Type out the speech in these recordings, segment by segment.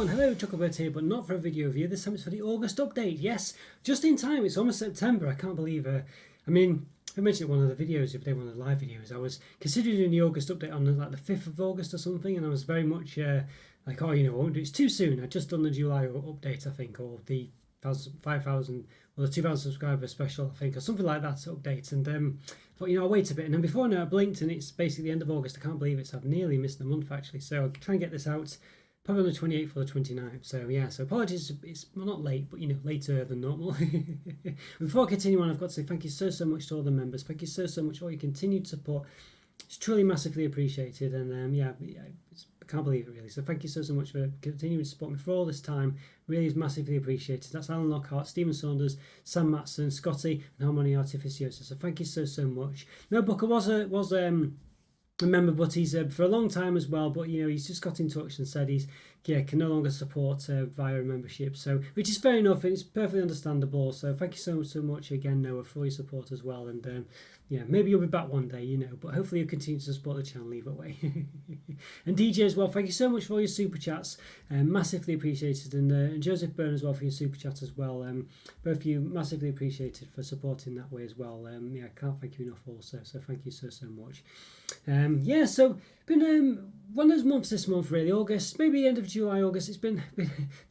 everyone, hello, Chocolo here, but not for a video review. This time it's for the August update. Yes, just in time. It's almost September. I can't believe it. I mentioned it in one of the videos the other day, one of the live videos. I was considering doing the August update on like the 5th of August or something, and I was very much like, oh, I won't do it. It's too soon. I'd just done the July update, I think, or the 5,000 or the 2,000 subscriber special, I think, or something like that update. And thought, I'll wait a bit. And then before I know, I blinked, and it's basically the end of August. I can't believe it. So I've nearly missed the month actually. So I'll try and get this out probably on the 28th or the 29th. So yeah, so apologies, it's not late, but later than normal. Before I continue on, I've got to say thank you so much to all the members. Thank you so much for all your continued support. It's truly massively appreciated, and I can't believe it really. So thank you so much for continuing to support me for all this time. Really is massively appreciated. That's Alan Lockhart, Stephen Saunders, Sam Matson, Scotty, and Harmony Artificiosa. So thank you so much. No, Booker was a member, but he's for a long time as well, but he's just got in touch and said he's can no longer support via membership, so which is fair enough, and it's perfectly understandable. So thank you so much again, Noah, for your support as well. And maybe you'll be back one day, but hopefully you'll continue to support the channel either way. And DJ as well, thank you so much for all your super chats, massively appreciated. And Joseph Byrne as well for your super chat as well. Both of you massively appreciated for supporting that way as well. I can't thank you enough also, so thank you so much. So been one of those months this month really, August, maybe end of July, August. It's been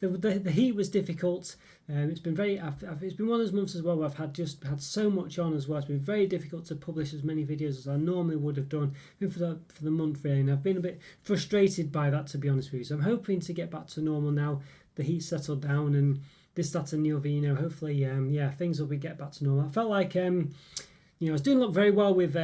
the heat was difficult. It's been it's been one of those months as well where I've had so much on as well. It's been very difficult to publish as many videos as I normally would have done for the month really, and I've been a bit frustrated by that, to be honest with you. So I'm hoping to get back to normal now. The heat settled down and this, that and the other, hopefully things will get back to normal. I felt like I was doing very well with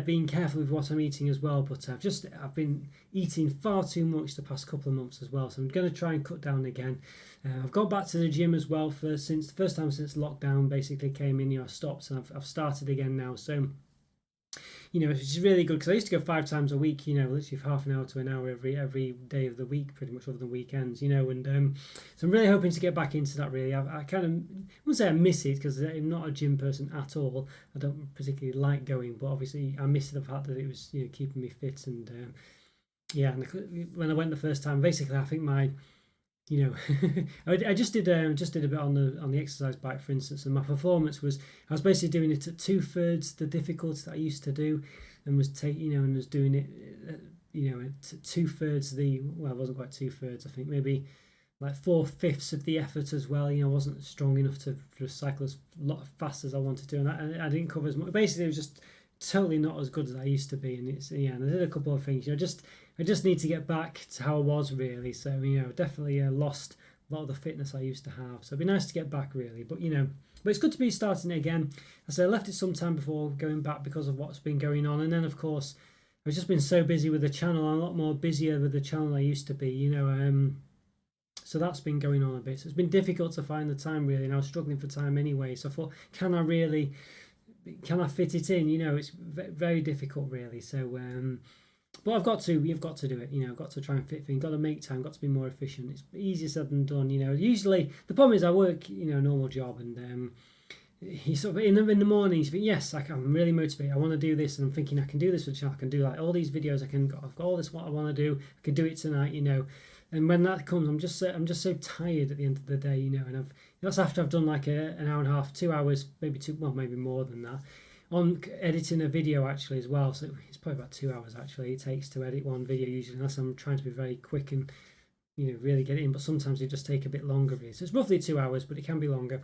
being careful with what I'm eating as well, but I've been eating far too much the past couple of months as well, so I'm going to try and cut down again. I've gone back to the gym as well since the first time since lockdown basically came in. I stopped and I've started again now, so it's really good because I used to go 5 times a week, literally half an hour to an hour every day of the week, pretty much other than weekends, and so I'm really hoping to get back into that really. I kind of, I wouldn't say I miss it because I'm not a gym person at all. I don't particularly like going, but obviously I miss the fact that it was, keeping me fit. And and when I went the first time, basically I think my, I just did a bit on the exercise bike, for instance, and my performance was, I was basically doing it at 2/3 the difficulty that I used to do, and was and was doing it at 2/3 it wasn't quite 2/3, I think maybe like 4/5 of the effort as well. I wasn't strong enough to cycle as fast as I wanted to, and I didn't cover as much. Basically it was just totally not as good as I used to be, and and I did a couple of things. I just need to get back to how I was really. So definitely lost a lot of the fitness I used to have. So it'd be nice to get back really. But but it's good to be starting it again. I said I left it some time before going back because of what's been going on, and then of course I've just been so busy with the channel. I'm a lot more busier with the channel than I used to be. So that's been going on a bit. So it's been difficult to find the time really, and I was struggling for time anyway. So I thought, can I fit it in? It's very difficult really. So but you've got to do it. I've got to try and fit things, got to make time, got to be more efficient. It's easier said than done. Usually the problem is I work a normal job, and he sort of in the mornings you think, yes, I'm really motivated, I want to do this, and I'm thinking I can do this for the channel, I can do like all these videos, I've got all this what I want to do, I can do it tonight, and when that comes I'm just so tired at the end of the day, and that's after I've done like an hour and a half, 2 hours, maybe maybe more than that, on editing a video actually as well. So it's probably about 2 hours actually it takes to edit one video usually, unless I'm trying to be very quick and really get it in, but sometimes it just take a bit longer really. So it's roughly 2 hours, but it can be longer.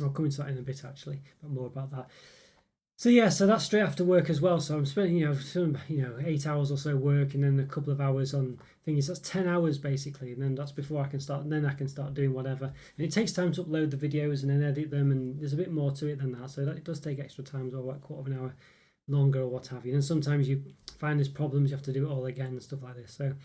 I'll come into that in a bit actually, but more about that. So so that's straight after work as well. So I'm spending 8 hours or so work, and then a couple of hours on things. That's 10 hours basically, and then that's before I can start. And then I can start doing whatever. And it takes time to upload the videos and then edit them, and there's a bit more to it than that. So it does take extra time, or like quarter of an hour longer or what have you. And sometimes you find there's problems, you have to do it all again and stuff like this. So a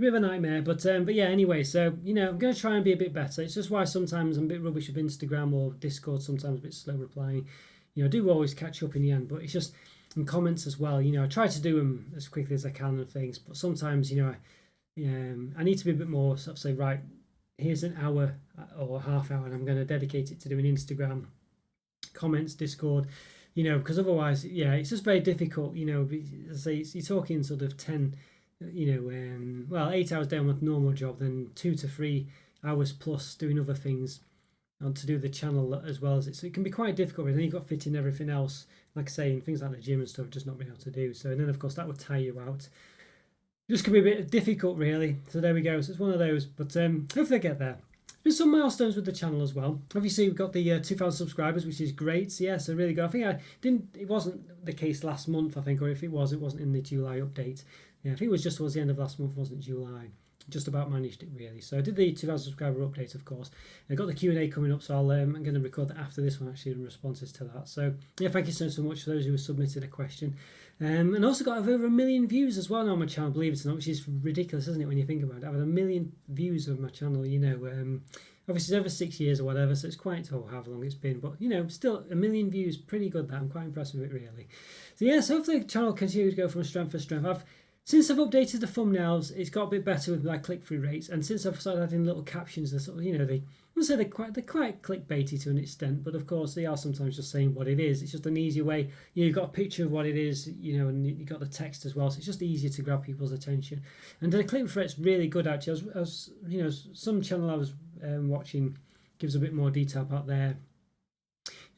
bit of a nightmare, but yeah. Anyway, so I'm going to try and be a bit better. It's just why sometimes I'm a bit rubbish with Instagram or Discord. Sometimes a bit slow replying. I do always catch up in the end, but it's just in comments as well. I try to do them as quickly as I can and things, but sometimes I need to be a bit more sort of say, right, here's an hour or half hour, and I'm going to dedicate it to doing Instagram comments, Discord, because otherwise, it's just very difficult. Say you're talking sort of 10 well, 8 hours a day on my normal job, then 2 to 3 hours plus doing other things and to do the channel as well as it. So it can be quite difficult. And then you've got to fit in everything else, like I say, things like the gym and stuff, just not being able to do. So, and then of course that would tire you out. Just can be a bit difficult, really. So there we go. So it's one of those, but hopefully I get there. There's some milestones with the channel as well. Obviously, we've got the 2,000 subscribers, which is great. So, yeah, so really good. I think it wasn't the case last month, I think, or if it was, it wasn't in the July update. Yeah, I think it was just towards the end of last month, wasn't it, July? Just about managed it, really. So I did the 2,000 subscriber update, of course. I got the Q&A coming up, so I'm going to record that after this one, actually, in responses to that. So, yeah, thank you so much for those who have submitted a question. And also got over 1 million views as well on my channel, believe it or not, which is ridiculous, isn't it, when you think about it? I've had 1 million views of my channel, obviously it's over 6 years or whatever, so it's quite however long it's been, but still 1 million views, pretty good. That I'm quite impressed with it, really. So yes, hopefully the channel continues to go from strength to strength. Since I've updated the thumbnails, it's got a bit better with my click-through rates, and since I've started adding little captions, they're quite clickbaity to an extent, but of course they are sometimes just saying what it is. It's just an easier way. You've got a picture of what it is, and you've got the text as well, so it's just easier to grab people's attention. And the click-through rate's really good, actually. Some channel I was watching gives a bit more detail about their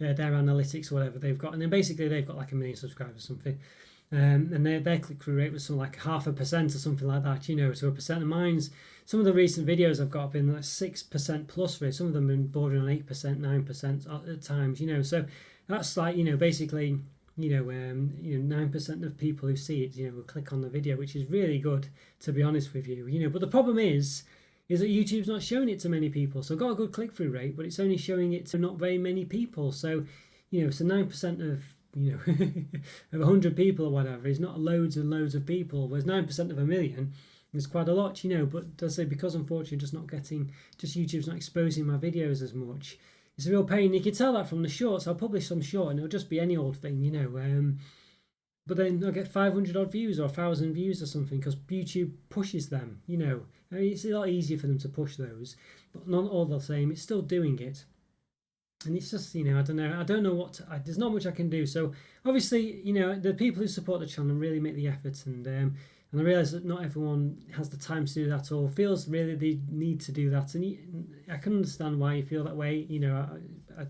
analytics or whatever they've got, and then basically they've got like 1 million subscribers or something. And their click-through rate was something like 0.5% or something like that, to 1%. And mine's, some of the recent videos I've got have been like 6% plus rate. Some of them have been bordering on 8%, 9% at times, So that's like, basically, 9% of people who see it, will click on the video, which is really good, to be honest with you. But the problem is that YouTube's not showing it to many people. So I've got a good click-through rate, but it's only showing it to not very many people. So, so 9% of of 100 people or whatever is not loads and loads of people, whereas 9% of 1 million is quite a lot, but as I say, because unfortunately YouTube's not exposing my videos as much, it's a real pain. You can tell that from the shorts. I'll publish some short and it'll just be any old thing, but then I'll get 500 odd views or 1,000 views or something because YouTube pushes them, I mean, it's a lot easier for them to push those, but not all the same, it's still doing it. And it's just, I don't know there's not much I can do. So obviously, the people who support the channel really make the effort, and I realise that not everyone has the time to do that or feels really they need to do that. And I can understand why you feel that way. I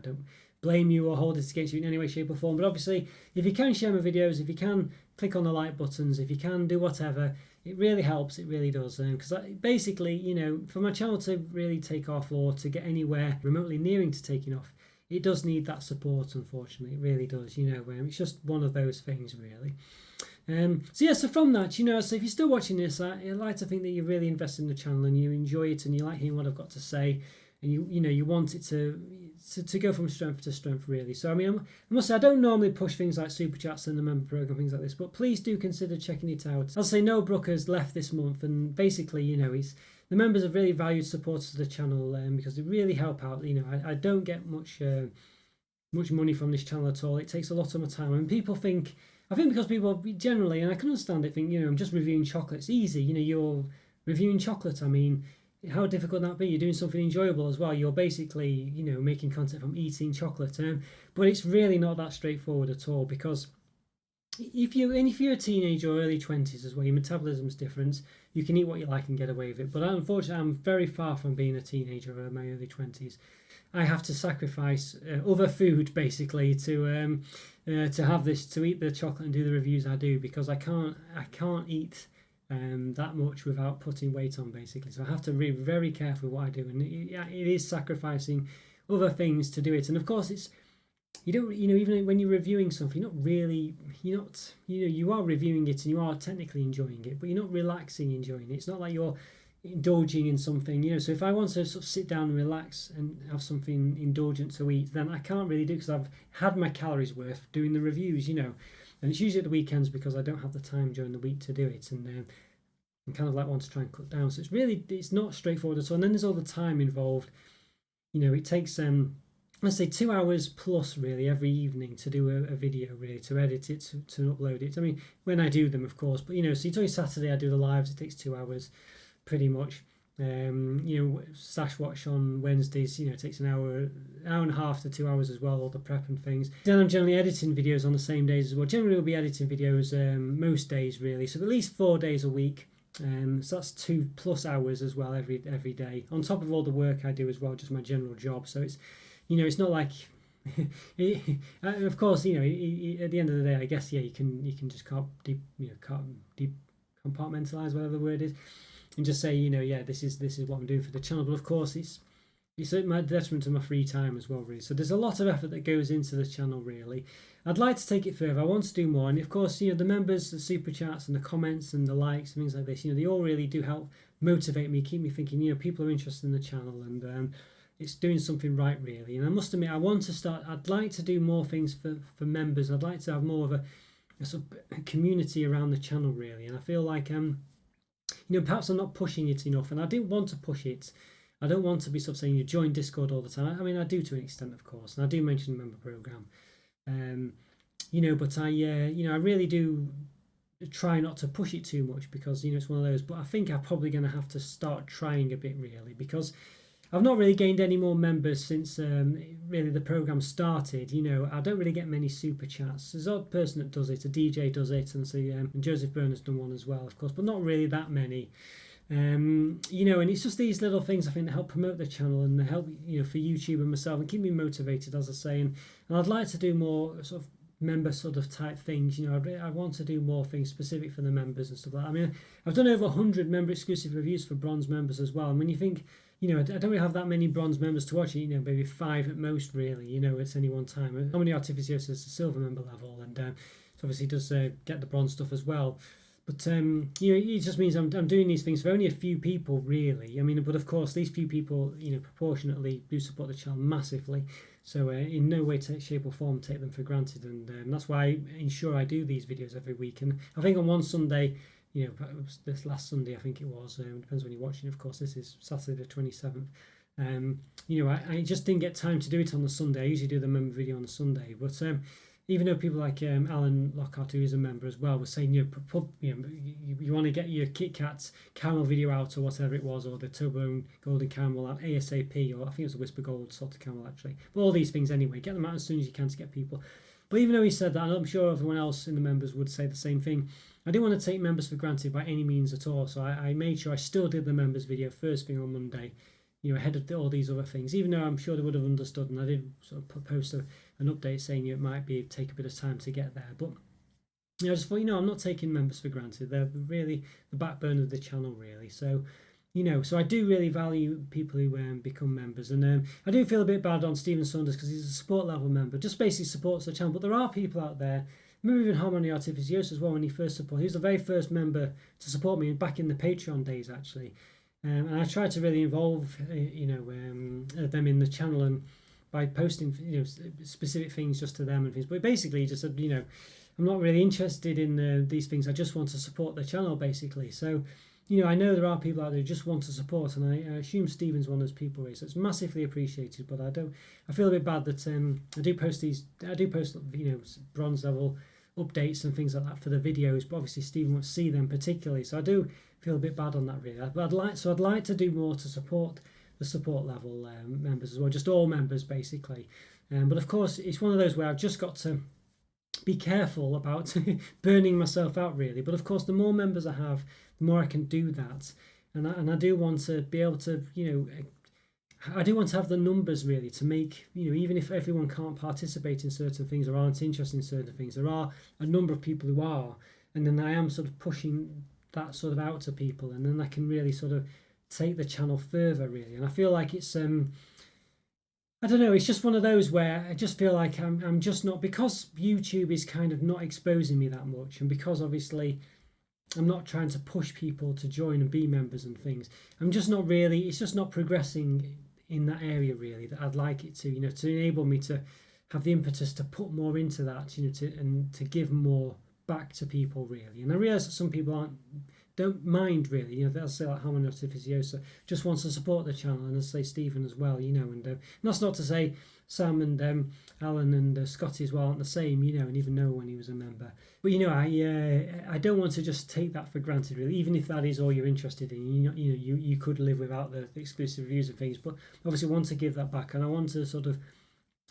don't blame you or hold it against you in any way, shape or form. But obviously, if you can share my videos, if you can click on the like buttons, if you can do whatever, it really helps. It really does. Because basically, for my channel to really take off or to get anywhere remotely nearing to taking off, it does need that support, unfortunately. It really does. It's just one of those things, really. So from that, so if you're still watching this, I'd like to think that you're really invested in the channel and you enjoy it and you like hearing what I've got to say, and you want it to go from strength to strength, really. So I mean, I must say I don't normally push things like super chats and the member program, things like this, but please do consider checking it out. I'll say Noah Brooker's left this month, and basically, the members are really valued supporters of the channel, because they really help out. I don't get much money from this channel at all. It takes a lot of my time, and I think because people generally, and I can understand it, think I'm just reviewing chocolate. It's easy, you're reviewing chocolate. I mean, how difficult that be? You're doing something enjoyable as well. You're basically, making content from eating chocolate. But it's really not that straightforward at all, because if you're a teenager or early 20s as well, your metabolism's different. You can eat what you like and get away with it. But unfortunately, I'm very far from being a teenager or in my early 20s. I have to sacrifice other food basically to have this, to eat the chocolate and do the reviews I do, because I can't eat that much without putting weight on, basically. So I have to be very careful what I do, and it is sacrificing other things to do it. And of course, even when you're reviewing something, you are reviewing it and you are technically enjoying it, but you're not relaxing enjoying it. It's not like you're indulging in something, so if I want to sort of sit down and relax and have something indulgent to eat, then I can't really do, because I've had my calories worth doing the reviews, and it's usually at the weekends because I don't have the time during the week to do it, and I kind of want to try and cut down. So it's not straightforward at all. And then there's all the time involved. It takes let's say 2 hours plus really every evening to do a video, really, to edit it, to upload it. I mean, when I do them, of course, but so you tell you Saturday I do the lives, it takes 2 hours pretty much. Sash watch on Wednesdays, takes an hour and a half to 2 hours as well, all the prep and things. Then I'm generally editing videos on the same days as well. Generally we'll be editing videos most days really, so at least 4 days a week. So that's 2+ hours as well every day, on top of all the work I do as well, just my general job. So it's not like of course, at the end of the day, I guess, you can just compartmentalize, whatever the word is, and just say, this is what I'm doing for the channel. But of course, it's my detriment to my free time as well, really. So there's a lot of effort that goes into the channel, really. I'd like to take it further. I want to do more, and of course, the members, the super chats, and the comments, and the likes, and things like this. They all really do help motivate me, keep me thinking. People are interested in the channel, and it's doing something right, really. And I must admit, I'd like to do more things for members. I'd like to have more of a sort of community around the channel, really. And I feel like perhaps I'm not pushing it enough, and I do want to push it. I don't want to be sort of saying you join Discord all the time. I mean, I do to an extent, of course, and I do mention the member program. But I really do try not to push it too much, because it's one of those. But I think I'm probably going to have to start trying a bit, really, because I've not really gained any more members since really the program started. I don't really get many super chats. There's a person that does it, a DJ does it, and and Joseph Byrne's done one as well, of course, but not really that many. And it's just these little things, I think, that help promote the channel and help for YouTube and myself, and keep me motivated, as I say. And I'd like to do more sort of member sort of type things. I want to do more things specific for the members and stuff like that. I mean, I've done over 100 member exclusive reviews for bronze members as well. And when you think, I don't really have that many bronze members to watch it, maybe 5 at most, really, at any one time. How many Artificiosos is the silver member level, and it obviously does get the bronze stuff as well. But it just means I'm doing these things for only a few people, really. I mean, but of course, these few people, proportionately do support the channel massively. So in no way, shape or form take them for granted, and that's why I ensure I do these videos every week. And I think on one Sunday, this last Sunday, I think it was, depends when you're watching, of course, this is Saturday the 27th. I just didn't get time to do it on the Sunday. I usually do the member video on the Sunday, but even though people like Alan Lockhart, who is a member as well, was saying, you want to get your Kit Kat caramel video out, or whatever it was, or the Toblerone golden caramel out ASAP, or I think it was a Whisper Gold salted caramel, actually. But all these things anyway, get them out as soon as you can to get people. But even though he said that, and I'm sure everyone else in the members would say the same thing, I didn't want to take members for granted by any means at all. So I made sure I still did the members video first thing on Monday, ahead of all these other things, even though I'm sure they would have understood, and I did sort of post an update saying it might take a bit of time to get there. But I just thought, I'm not taking members for granted. They're really the backbone of the channel, really. So so I do really value people who become members, and I do feel a bit bad on Stephen Saunders, because he's a support level member, just basically supports the channel. But there are people out there, maybe even Harmony Artificioso as well, when he first supported. He was the very first member to support me back in the Patreon days, actually. And I try to really involve, them in the channel, and by posting, specific things just to them and things. But basically, just said, I'm not really interested in these things. I just want to support the channel, basically. So, I know there are people out there who just want to support, and I assume Stephen's one of those people. So it's massively appreciated. But I feel a bit bad that I do post bronze level updates and things like that for the videos, but obviously Stephen won't see them particularly. So I do feel a bit bad on that, really. But I'd like to do more to support the support level members as well, just all members basically. But of course, it's one of those where I've just got to be careful about burning myself out, really. But of course, the more members I have, the more I can do that, and I do want to be able to, I do want to have the numbers, really, to make, even if everyone can't participate in certain things or aren't interested in certain things, there are a number of people who are, and then I am sort of pushing that sort of out to people, and then I can really sort of take the channel further, really. And I feel like it's I don't know, it's just one of those where I just feel like I'm just not, because YouTube is kind of not exposing me that much, and because obviously I'm not trying to push people to join and be members and things, I'm just not really, it's just not progressing in that area, really, that I'd like it to, to enable me to have the impetus to put more into that, to give more back to people, really. And I realise that some people aren't don't mind really. You know, they'll say like Harmon Artificiosa just wants to support the channel, and as I say Stephen as well. You know, and that's not to say Sam and Alan and Scotty as well aren't the same. You know, and even Noah when he was a member. But you know, I don't want to just take that for granted really. Even if that is all you're interested in, you could live without the exclusive reviews and things. But obviously, I want to give that back, and I want to sort of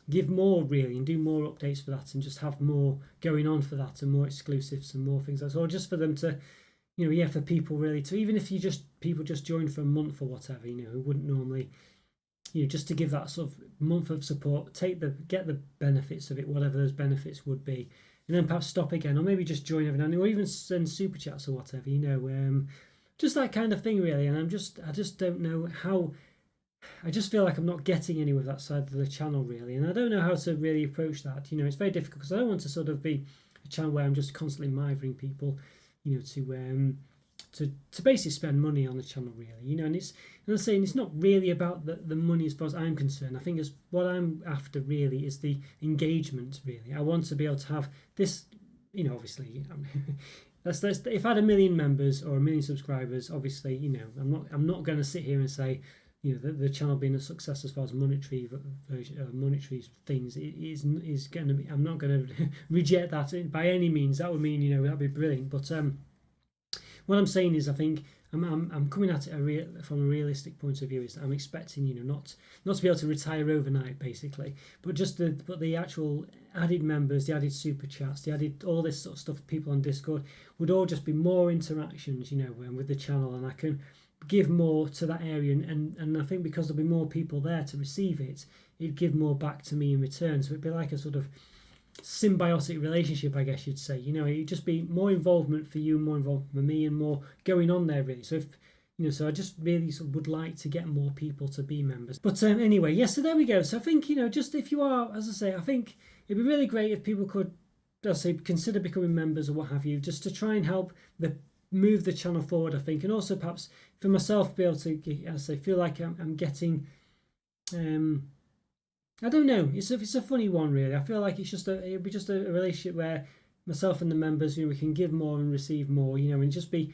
give more really and do more updates for that, and just have more going on for that, and more exclusives and more things like that. Or just for them to, for people really to, even if people just join for a month or whatever, who wouldn't normally, just to give that sort of month of support, get the benefits of it, whatever those benefits would be, and then perhaps stop again, or maybe just join every now and then, or even send super chats or whatever, just that kind of thing really. And I just don't know how. I just feel like I'm not getting any with that side of the channel really, and I don't know how to really approach that. It's very difficult because I don't want to sort of be a channel where I'm just constantly mithering people, to basically spend money on the channel really, and I'm saying it's not really about the money as far as I'm concerned. I think what I'm after really is the engagement really. I want to be able to have this, obviously. If I had 1 million members or 1 million subscribers, obviously, I'm not going to sit here and say, the channel being a success as far as monetary things is going to be. I'm not going to reject that by any means. That would mean, that'd be brilliant. But what I'm saying is, I think I'm coming at it from a realistic point of view. Is that I'm expecting, not to be able to retire overnight, basically, but just the actual added members, the added super chats, the added all this sort of stuff. People on Discord would all just be more interactions, with the channel, and I can give more to that area, and I think because there'll be more people there to receive it, it'd give more back to me in return. So it'd be like a sort of symbiotic relationship, I guess you'd say. It'd just be more involvement for you, more involvement for me, and more going on there really. So if so I just really sort of would like to get more people to be members. But anyway, yes, so there we go. So I think, just if you are, as I say, I think it'd be really great if people could, as I say, consider becoming members or what have you, just to try and help move the channel forward, I think, and also perhaps for myself be able to, as I say, feel like I'm getting, I don't know, it's a funny one really. I feel like it'd be just a relationship where myself and the members, we can give more and receive more, and just be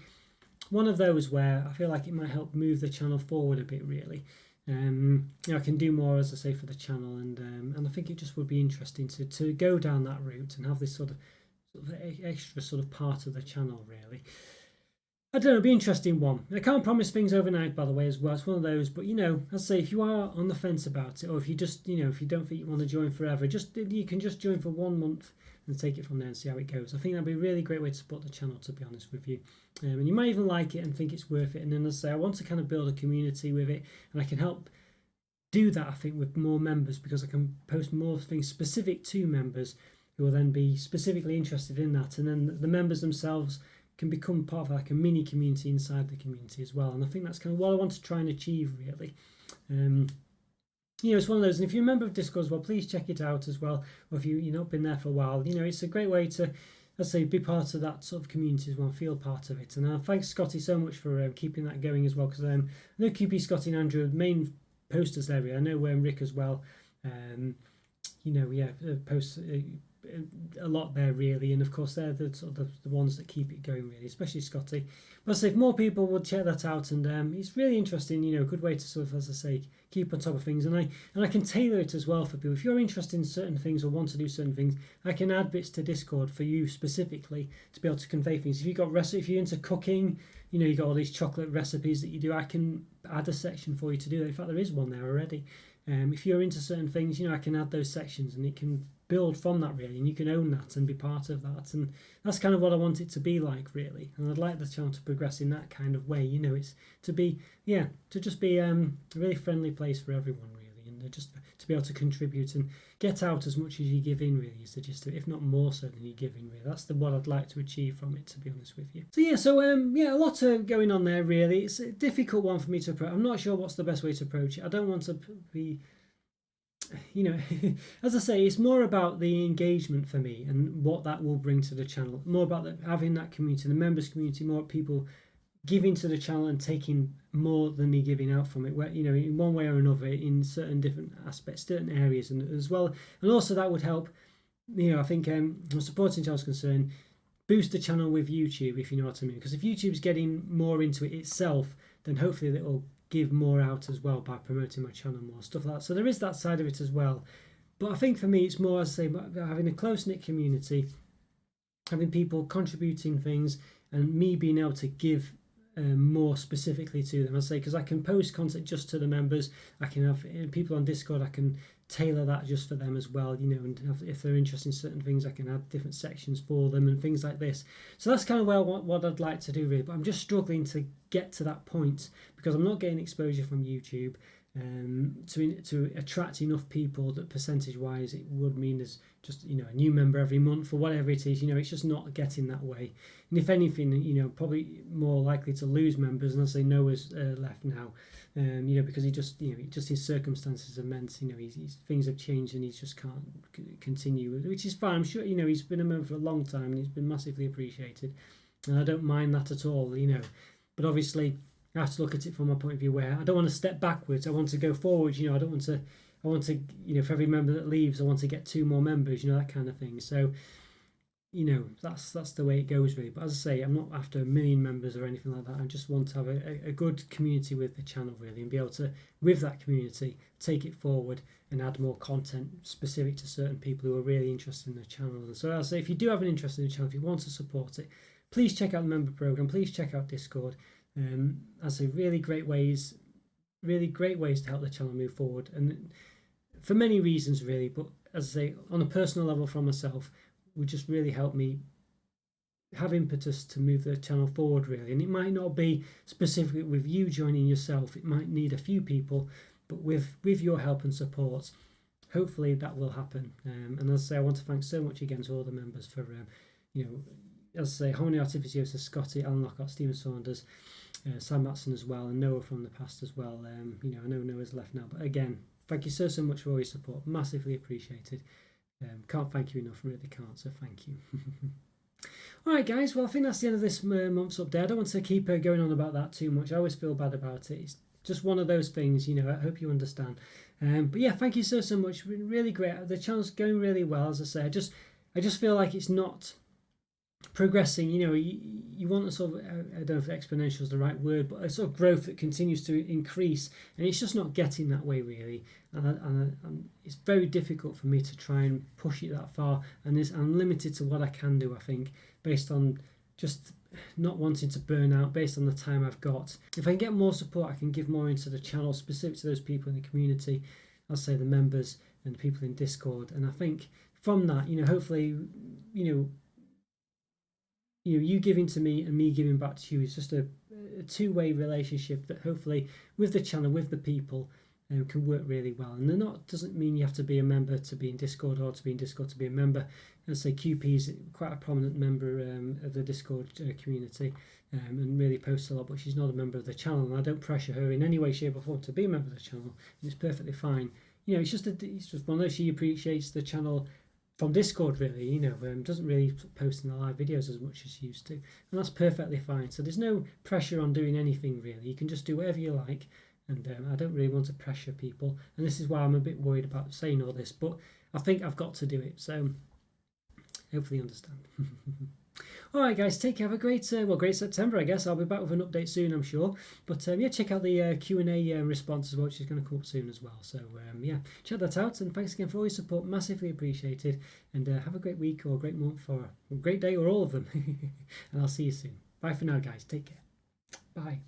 one of those where I feel like it might help move the channel forward a bit really. I can do more, as I say, for the channel, and I think it just would be interesting to go down that route and have this sort of extra sort of part of the channel really. I don't know, it'd be an interesting one. I can't promise things overnight, by the way, as well. It's one of those, but as I say, if you are on the fence about it, or if you just, if you don't think you want to join forever, you can just join for 1 month and take it from there and see how it goes. I think that'd be a really great way to support the channel, to be honest with you. And you might even like it and think it's worth it. And then, as I say, I want to kind of build a community with it, and I can help do that, I think, with more members, because I can post more things specific to members who will then be specifically interested in that, and then the members themselves can become part of like a mini community inside the community as well. And I think that's kind of what I want to try and achieve really. It's one of those, and if you're a member of Discord as well, please check it out as well, or if you've not been there for a while, it's a great way to, let's say, be part of that sort of community as well, feel part of it. And thanks Scotty so much for keeping that going as well, because I know QP, Scotty and Andrew are main posters there. I know Rick as well, posts a lot there really, and of course they're the sort of the ones that keep it going really, especially Scotty. But if more people would check that out, and it's really interesting, a good way to sort of, as I say, keep on top of things, and I can tailor it as well for people. If you're interested in certain things or want to do certain things, I can add bits to Discord for you specifically to be able to convey things. If if you're into cooking, you got all these chocolate recipes that you do, I can add a section for you to do that. In fact, there is one there already. If you're into certain things, I can add those sections, and it can build from that really, and you can own that and be part of that. And that's kind of what I want it to be like really, and I'd like the channel to progress in that kind of way. It's to just be a really friendly place for everyone really, and just to be able to contribute and get out as much as you give in really, is the gist of it, if not more so than you give in really. That's what I'd like to achieve from it, to be honest with you. So a lot going on there really. It's a difficult one for me to approach. I'm not sure what's the best way to approach it. I don't want to be as I say, it's more about the engagement for me and what that will bring to the channel, more about having that community, the members community, more people giving to the channel and taking more than me giving out from it, where in one way or another, in certain different aspects, certain areas, and as well, and also that would help, I think, from a supporting channel's concerned, boost the channel with YouTube, if you know what I mean. Because if YouTube's getting more into it itself, then hopefully it will give more out as well by promoting my channel more, stuff like that. So there is that side of it as well. But I think for me, it's more, as I say, about having a close-knit community, having people contributing things, and me being able to give more specifically to them. I say, because I can post content just to the members. I can have people on Discord. I can tailor that just for them as well, you know, and if they're interested in certain things, I can add different sections for them and things like this. So that's kind of what I'd like to do really, but I'm just struggling to get to that point because I'm not getting exposure from YouTube to attract enough people that percentage wise it would mean there's just, you know, a new member every month or whatever it is. You know, it's just not getting that way, and if anything, you know, probably more likely to lose members. And I say Noah's left now, you know, because he just, you know, just his circumstances have meant, you know, he's things have changed and he just can't continue, which is fine. I'm sure, you know, he's been a member for a long time and he's been massively appreciated, and I don't mind that at all, you know. But obviously I have to look at it from my point of view where I don't want to step backwards. I want to go forward. You know, I want to, you know, for every member that leaves, I want to get 2 more members. You know, that kind of thing. So, you know, that's the way it goes really. But as I say, I'm not after 1 million members or anything like that. I just want to have a good community with the channel really, and be able to, with that community, take it forward and add more content specific to certain people who are really interested in the channel. And so I'll say, if you do have an interest in the channel, if you want to support it, please check out the member program. Please check out Discord. As a really great ways to help the channel move forward, and for many reasons really. But as I say, on a personal level for myself, would just really help me have impetus to move the channel forward really. And it might not be specifically with you joining yourself, it might need a few people, but with your help and support, hopefully that will happen. And as I say, I want to thank so much again to all the members for you know, as I say, Harmony Artificiosa, Scotty, Alan Lockhart, Stephen Saunders, Sam Matson as well, and Noah from the past as well. You know, I know Noah's left now, but again, thank you so much for all your support. Massively appreciated. Can't thank you enough, really can't, so thank you. Alright guys, well I think that's the end of this month's update. I don't want to keep going on about that too much. I always feel bad about it. It's just one of those things, you know, I hope you understand. But yeah, thank you so much. Really great. The channel's going really well, as I say. I just feel like it's not progressing. You know, you want a sort of, I don't know if exponential is the right word, but a sort of growth that continues to increase, and it's just not getting that way really, and it's very difficult for me to try and push it that far, and I'm limited to what I can do, I think, based on just not wanting to burn out, based on the time I've got. If I can get more support, I can give more into the channel specific to those people in the community, I'll say the members and the people in Discord, and I think from that, you know, hopefully, you giving to me and me giving back to you is just a two-way relationship that hopefully with the channel, with the people, can work really well. And doesn't mean you have to be a member to be in Discord, or to be in Discord to be a member. Let's say QP is quite a prominent member of the Discord community, and really posts a lot, but she's not a member of the channel, and I don't pressure her in any way, shape or form to be a member of the channel, and it's perfectly fine. You know, it's just one of those. She appreciates the channel from Discord really, you know, doesn't really post in the live videos as much as she used to, and that's perfectly fine. So there's no pressure on doing anything really. You can just do whatever you like, and I don't really want to pressure people, and this is why I'm a bit worried about saying all this, but I think I've got to do it, so hopefully you understand. Alright guys, take care, have a great September, I guess. I'll be back with an update soon, I'm sure. But yeah, check out the Q&A response as well, which is going to come up soon as well. So yeah, check that out, and thanks again for all your support, massively appreciated. And have a great week, or a great month, or a great day, or all of them. And I'll see you soon. Bye for now guys, take care. Bye.